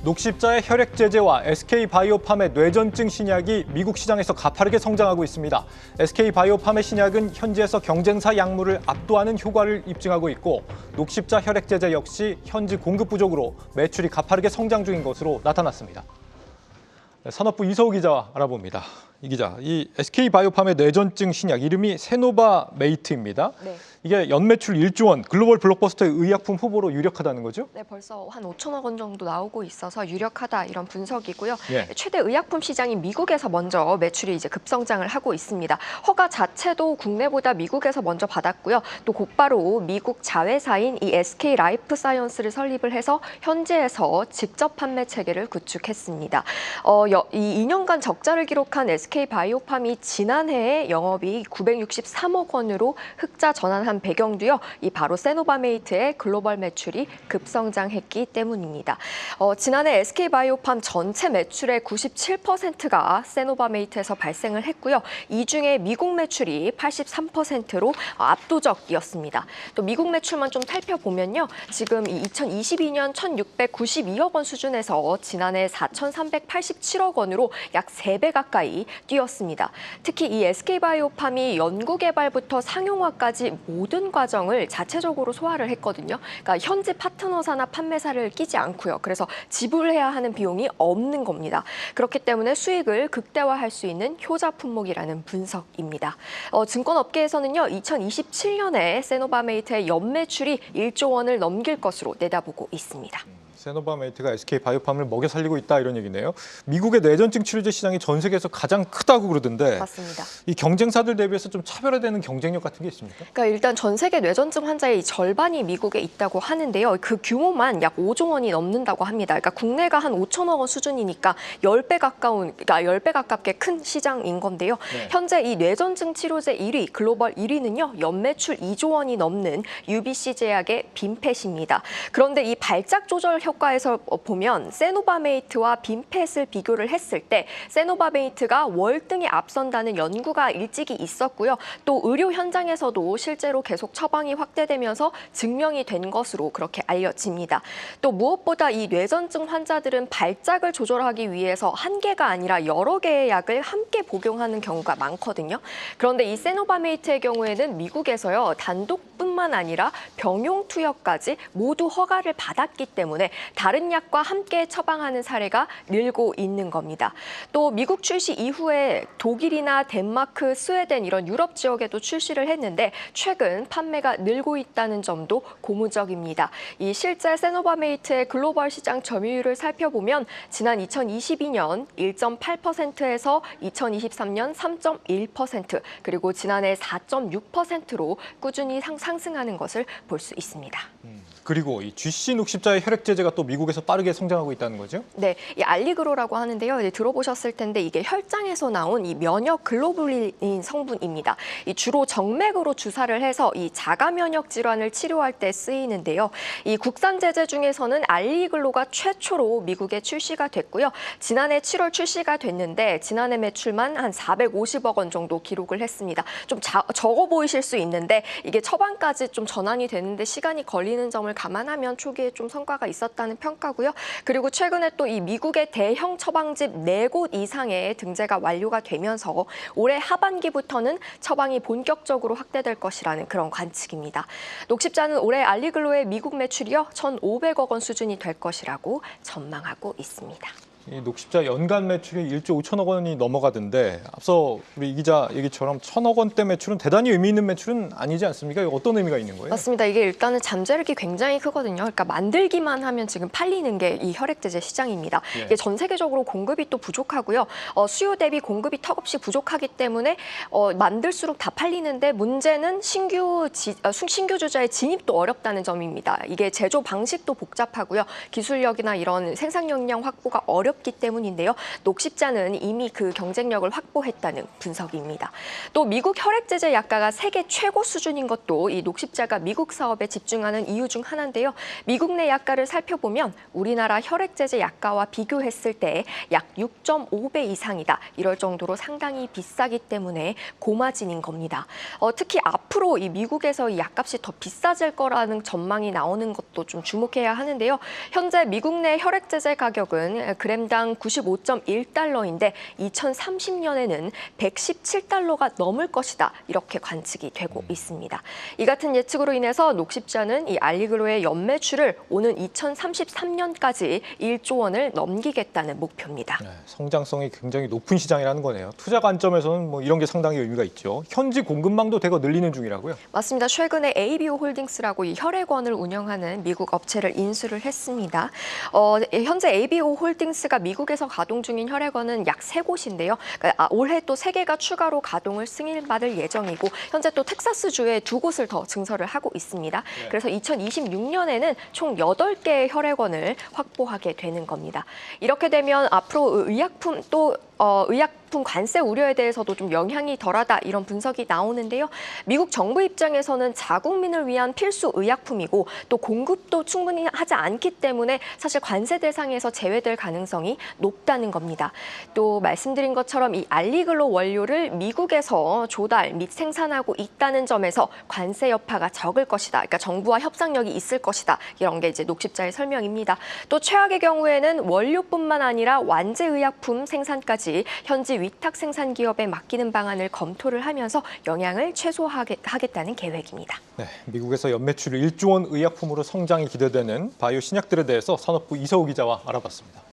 녹십자의 혈액 제제와 SK바이오팜의 뇌전증 신약이 미국 시장에서 가파르게 성장하고 있습니다. SK바이오팜의 신약은 현지에서 경쟁사 약물을 압도하는 효과를 입증하고 있고 녹십자 혈액 제제 역시 현지 공급 부족으로 매출이 가파르게 성장 중인 것으로 나타났습니다. 산업부 이서우 기자와 알아봅니다. 이 기자, 이 SK바이오팜의 뇌전증 신약 이름이 세노바메이트입니다. 네. 이게 연매출 1조 원, 글로벌 블록버스터의 의약품 후보로 유력하다는 거죠? 네, 벌써 한 5천억 원 정도 나오고 있어서 유력하다 이런 분석이고요. 예. 최대 의약품 시장인 미국에서 먼저 매출이 이제 급성장을 하고 있습니다. 허가 자체도 국내보다 미국에서 먼저 받았고요. 또 곧바로 미국 자회사인 이 SK 라이프 사이언스를 설립을 해서 현지에서 직접 판매 체계를 구축했습니다. 이 2년간 적자를 기록한 SK 바이오팜이 지난해에 영업이익 963억 원으로 흑자 전환한 배경도요. 이 바로 세노바메이트의 글로벌 매출이 급성장했기 때문입니다. 지난해 SK바이오팜 전체 매출의 97%가 세노바메이트에서 발생을 했고요. 이 중에 미국 매출이 83%로 압도적이었습니다. 또 미국 매출만 좀 살펴보면요. 지금 2022년 1,692억 원 수준에서 지난해 4,387억 원으로 약 3배 가까이 뛰었습니다. 특히 이 SK바이오팜이 연구개발부터 상용화까지 모든 과정을 자체적으로 소화를 했거든요. 그러니까 현지 파트너사나 판매사를 끼지 않고요. 그래서 지불해야 하는 비용이 없는 겁니다. 그렇기 때문에 수익을 극대화할 수 있는 효자 품목이라는 분석입니다. 증권업계에서는요. 2027년에 세노바메이트의 연매출이 1조 원을 넘길 것으로 내다보고 있습니다. 세노바메이트가 SK바이오팜을 먹여 살리고 있다 이런 얘기네요. 미국의 뇌전증 치료제 시장이 전 세계에서 가장 크다고 그러던데 맞습니다. 이 경쟁사들 대비해서 좀 차별화되는 경쟁력 같은 게 있습니까? 그러니까 일단 전 세계 뇌전증 환자의 절반이 미국에 있다고 하는데요. 그 규모만 약 5조 원이 넘는다고 합니다. 그러니까 국내가 한 5천억 원 수준이니까 10배 가깝게 큰 시장인 건데요. 네. 현재 이 뇌전증 치료제 1위, 글로벌 1위는요. 연매출 2조 원이 넘는 UBC 제약의 빈펫입니다. 그런데 이 발작 조절 효과에서 보면 세노바메이트와 빈펫을 비교를 했을 때 세노바메이트가 월등히 앞선다는 연구가 일찍이 있었고요. 또 의료 현장에서도 실제로 계속 처방이 확대되면서 증명이 된 것으로 그렇게 알려집니다. 또 무엇보다 이 뇌전증 환자들은 발작을 조절하기 위해서 한 개가 아니라 여러 개의 약을 함께 복용하는 경우가 많거든요. 그런데 이 세노바메이트의 경우에는 미국에서요. 단독뿐만 아니라 병용 투여까지 모두 허가를 받았기 때문에 다른 약과 함께 처방하는 사례가 늘고 있는 겁니다. 또 미국 출시 이후에 독일이나 덴마크, 스웨덴 이런 유럽 지역에도 출시를 했는데 최근 판매가 늘고 있다는 점도 고무적입니다. 이 실제 세노바메이트의 글로벌 시장 점유율을 살펴보면 지난 2022년 1.8%에서 2023년 3.1% 그리고 지난해 4.6%로 꾸준히 상승하는 것을 볼 수 있습니다. 그리고 이 GC 녹십자의 혈액 제제가 또 미국에서 빠르게 성장하고 있다는 거죠? 네, 이 알리그로라고 하는데요. 이제 들어보셨을 텐데 이게 혈장에서 나온 이 면역 글로불린 성분입니다. 이 주로 정맥으로 주사를 해서 이 자가 면역 질환을 치료할 때 쓰이는데요. 이 국산 제제 중에서는 알리글로가 최초로 미국에 출시가 됐고요. 지난해 7월 출시가 됐는데 지난해 매출만 한 450억 원 정도 기록을 했습니다. 좀 적어 보이실 수 있는데 이게 처방까지 좀 전환이 되는데 시간이 걸리는 점을 감안하면 초기에 좀 성과가 있었다는 평가고요. 그리고 최근에 또 이 미국의 대형 처방집 4곳 이상의 등재가 완료가 되면서 올해 하반기부터는 처방이 본격적으로 확대될 것이라는 그런 관측입니다. 녹십자는 올해 알리글로의 미국 매출이요 1,500억 원 수준이 될 것이라고 전망하고 있습니다. 이 녹십자 연간 매출이 1조 5천억 원이 넘어가던데 앞서 우리 이 기자 얘기처럼 1,000억 원대 매출은 대단히 의미 있는 매출은 아니지 않습니까? 이거 어떤 의미가 있는 거예요? 맞습니다. 이게 일단은 잠재력이 굉장히 크거든요. 그러니까 만들기만 하면 지금 팔리는 게 이 혈액제제 시장입니다. 예. 이게 전 세계적으로 공급이 또 부족하고요. 수요 대비 공급이 턱없이 부족하기 때문에 만들수록 다 팔리는데 문제는 신규 주자의 진입도 어렵다는 점입니다. 이게 제조 방식도 복잡하고요. 기술력이나 이런 생산 역량 확보가 어렵기 어렵기 때문인데요. 녹십자는 이미 그 경쟁력을 확보했다는 분석입니다. 또 미국 혈액 제제 약가가 세계 최고 수준인 것도 이 녹십자가 미국 사업에 집중하는 이유 중 하나인데요. 미국 내 약가를 살펴보면 우리나라 혈액 제제 약가와 비교했을 때 약 6.5배 이상이다. 이럴 정도로 상당히 비싸기 때문에 고마진인 겁니다. 특히 앞으로 이 미국에서 이 약값이 더 비싸질 거라는 전망이 나오는 것도 좀 주목해야 하는데요. 현재 미국 내 혈액 제제 가격은 그램당 95.1달러인데 2030년에는 117달러가 넘을 것이다. 이렇게 관측이 되고 있습니다. 이 같은 예측으로 인해서 녹십자는 이 알리그로의 연매출을 오는 2033년까지 1조 원을 넘기겠다는 목표입니다. 네, 성장성이 굉장히 높은 시장이라는 거네요. 투자 관점에서는 뭐 이런 게 상당히 의미가 있죠. 현지 공급망도 대거 늘리는 중이라고요? 맞습니다. 최근에 ABO 홀딩스라고 이 혈액원을 운영하는 미국 업체를 인수를 했습니다. 현재 ABO 홀딩스가 미국에서 가동 중인 혈액원은 약 3곳인데요. 그러니까 올해 또 3개가 추가로 가동을 승인받을 예정이고 현재 또 텍사스주에 2곳을 더 증설을 하고 있습니다. 네. 그래서 2026년에는 총 8개의 혈액원을 확보하게 되는 겁니다. 이렇게 되면 앞으로 의약품 관세 우려에 대해서도 좀 영향이 덜하다 이런 분석이 나오는데요. 미국 정부 입장에서는 자국민을 위한 필수 의약품이고 또 공급도 충분히 하지 않기 때문에 사실 관세 대상에서 제외될 가능성이 높다는 겁니다. 또 말씀드린 것처럼 이 알리글로 원료를 미국에서 조달 및 생산하고 있다는 점에서 관세 여파가 적을 것이다. 그러니까 정부와 협상력이 있을 것이다. 이런 게 이제 녹십자의 설명입니다. 또 최악의 경우에는 원료뿐만 아니라 완제 의약품 생산까지 현지 위탁 생산 기업에 맡기는 방안을 검토를 하면서 영향을 최소화하겠다는 계획입니다. 네, 미국에서 연매출 1조 원 의약품으로 성장이 기대되는 바이오 신약들에 대해서 산업부 이서우 기자와 알아봤습니다.